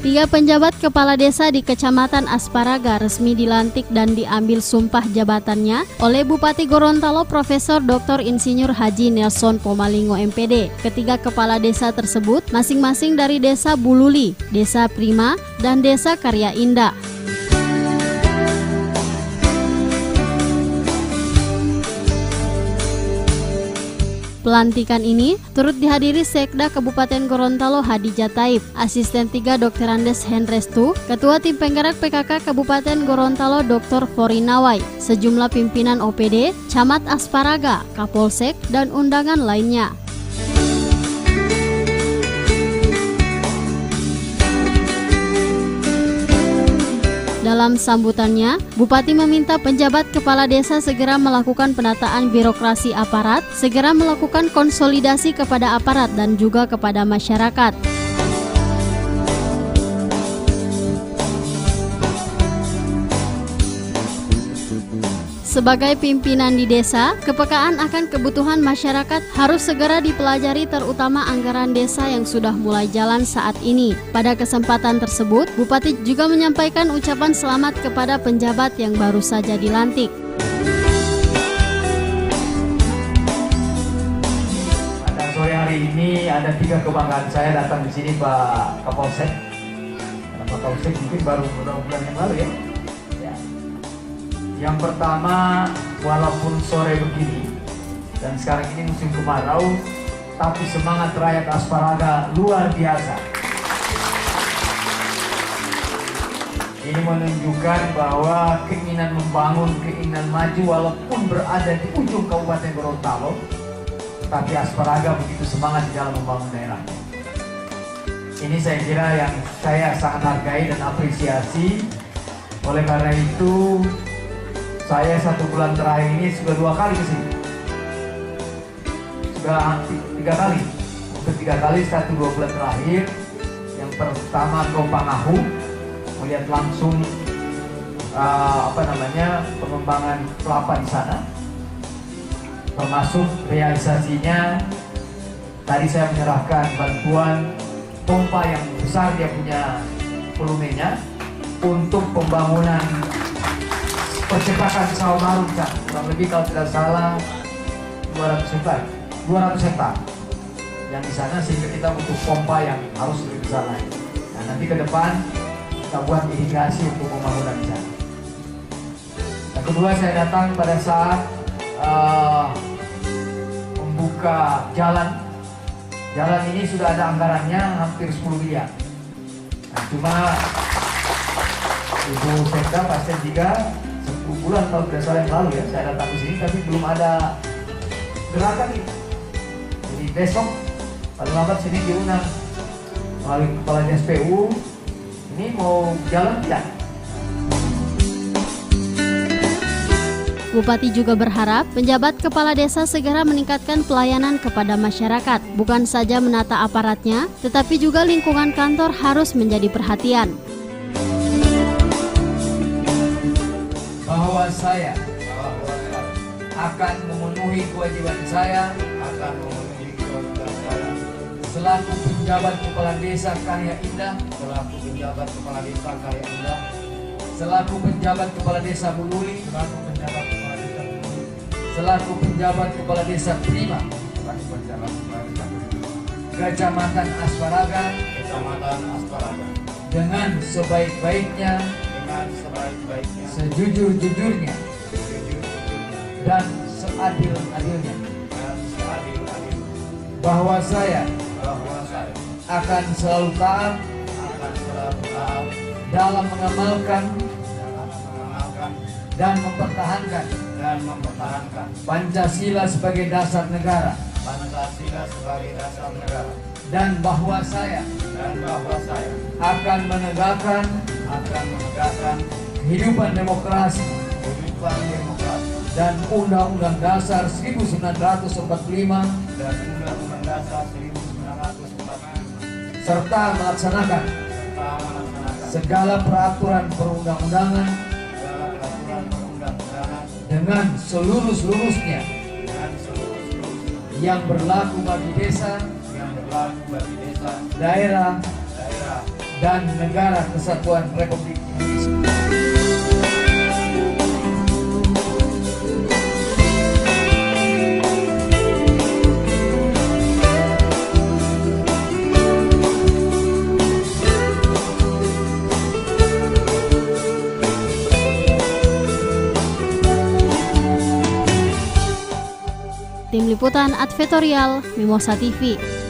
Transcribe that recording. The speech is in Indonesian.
3 penjabat kepala desa di Kecamatan Asparaga resmi dilantik dan diambil sumpah jabatannya oleh Bupati Gorontalo Profesor Dr. Insinyur Haji Nelson Pomalingo MPD. Ketiga kepala desa tersebut masing-masing dari Desa Bululi, Desa Prima, dan Desa Karya Indah. Pelantikan ini turut dihadiri Sekda Kabupaten Gorontalo Hadijah Taib, Asisten 3 Dr. Andes Henrestu, Ketua Tim Penggerak PKK Kabupaten Gorontalo Dr. Forinawai, sejumlah pimpinan OPD, Camat Asparaga, Kapolsek, dan undangan lainnya. Dalam sambutannya, Bupati meminta penjabat kepala desa segera melakukan penataan birokrasi aparat, segera melakukan konsolidasi kepada aparat dan juga kepada masyarakat. Sebagai pimpinan di desa, kepekaan akan kebutuhan masyarakat harus segera dipelajari, terutama anggaran desa yang sudah mulai jalan saat ini. Pada kesempatan tersebut, Bupati juga menyampaikan ucapan selamat kepada penjabat yang baru saja dilantik. Pada sore hari ini ada 3 kebanggaan saya datang di sini, Pak Kapolsek. Pak Kapolsek mungkin baru beberapa bulan yang lalu ya. Yang pertama, walaupun sore begini dan sekarang ini musim kemarau, tapi semangat rakyat Asparaga luar biasa. Ini menunjukkan bahwa keinginan membangun, keinginan maju walaupun berada di ujung Kabupaten Gorontalo, tapi Asparaga begitu semangat di dalam membangun daerah. Ini saya kira yang saya sangat hargai dan apresiasi. Oleh karena itu, saya 1 bulan terakhir ini sudah 2 kali ke sini. Sudah 3 kali. Untuk 3 kali 1-2 bulan terakhir. Yang pertama ke Pangahu, melihat langsung pengembangan kelapa di sana. Termasuk realisasinya. Tadi saya menyerahkan bantuan pompa yang besar, dia punya volumenya untuk pembangunan percepatan sawah baru, kurang lebih kalau tidak salah 200 hektar yang di sana, sehingga kita butuh pompa yang harus lebih besar lagi. Nah, nanti ke depan kita buat irigasi untuk pembangunan di sana. Yang kedua, saya datang pada saat membuka jalan. Jalan ini sudah ada anggarannya hampir 10 miliar. Nah, cuma Ibu Sekda Pasien 3 10 bulan kalau tidak salah yang lalu ya, saya datang ke sini tapi belum ada gerakan ini. Jadi besok paling lambat sini diundang melalui kepala dinas PU, ini mau jalan tidak? Bupati juga berharap penjabat kepala desa segera meningkatkan pelayanan kepada masyarakat, bukan saja menata aparatnya, tetapi juga lingkungan kantor harus menjadi perhatian. Bahwa saya akan memenuhi kewajiban saya selaku penjabat kepala desa Karya Indah, selaku penjabat kepala desa Bululi, selaku penjabat kepala desa Prima, Kecamatan Asparaga, dengan sebaik-baiknya, sejujur-jujurnya, dan seadil-adilnya, bahwa saya akan selalu taat dalam mengamalkan dan mempertahankan Pancasila sebagai dasar negara, dan bahwa saya akan menegakkan kehidupan demokrasi dan Undang-Undang Dasar 1945 serta melaksanakan segala peraturan perundang-undangan dengan seluruh-seluruhnya yang berlaku bagi desa, daerah, dan Negara Kesatuan Republik Indonesia. Tim Liputan Advertorial Mimosa TV.